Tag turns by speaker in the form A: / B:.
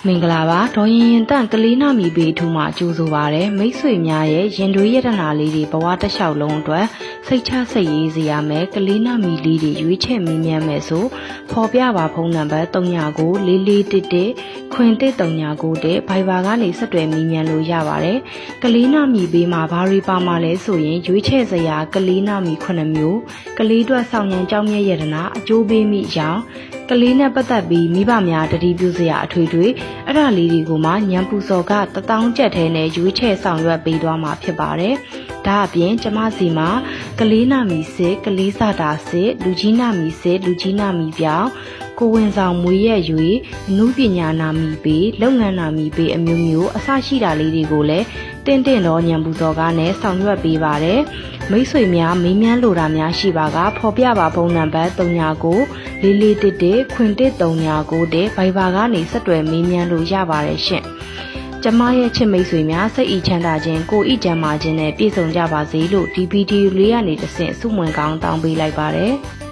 A: မင်္ဂလာပါဒေါ်ရင်တန့်ကလေးနာမီဘေးထူမှာကြိုးဆိုပါရယ်မိတ်ဆွေများရဲ့ရင်တွေးရတနာလေးတွေဘဝတစ်လျှောက်လုံးအတွက်စိတ်ချစိတ်ရေးစေရမယ်ကလေးနာမီလေးတွေရွေးချယ်မင်းမြတ်မယ်ဆိုဖော်ပြပါဖုန်းနံပါတ်399411ခွင်1339တဲ့ဘိုင်ဘာကနေဆက်သွယ်မင်းမြတ်လို့ရပါတယ်ကလေးနာမီဘေးမှာဘာတွေပါမှာလဲဆိုရင်ရွေးချယ်စရာကလေးနာမီ9မျိုးကလေးအတွက်ဆောင်ရန်ကြောင်းမြတ်ရတနာအကျိုးပေးမိကြောင်းကလေးနဲ့ပတ်သက်ပြီးမိဘများတတိပြုစရာအထွေထွေအဲ့ဒါလေးတွေကိုမှညံပူစော်က1000ကျပ်ထဲနဲ့ရွေးချယ်ဆောင်ရွက်ပေးသွားမှာဖြစ်ပါတယ်။ဒါအပြင်ကျမစီမှာကလေးနာမီစစ်ကလေးစာတာစစ်လူကြီးနာမီစစ်လူကြီးနာမီပြောင်းကိုဝင်ဆောင်မွေရက်ရွေအမှုပညာနာမီပေးလုပ်ငန်းနာမီပေးအမျိုးမျိုးအစရှိတာလေးတွေကိုလည်းတင်းတော့ညံပူစော်ကနဲ့ဆောင်ရွက်ပေးပါတယ်။မိတ်ဆွေများမေးမြန်းလိုတာများရှိပါကဖော်ပြပါဖုန်းနံပါတ်399411ခွင်1339တဲ့ဘိုင်ဘာကနေဆက်သွယ်မေးမြန်းလို့ရပါတယ်ရှင်။ကျမရဲ့ချစ်မိတ်ဆွေများစိတ်ဤချမ်းသာခြင်းကိုဤကျမ်းမာခြင်းနဲ့ပြည့်စုံကြပါစေလို့ဒီဗီဒီယိုလေးကနေတစ်ဆင့်ဆုမွန်ကောင်းတောင်းပေးလိုက်ပါတယ်။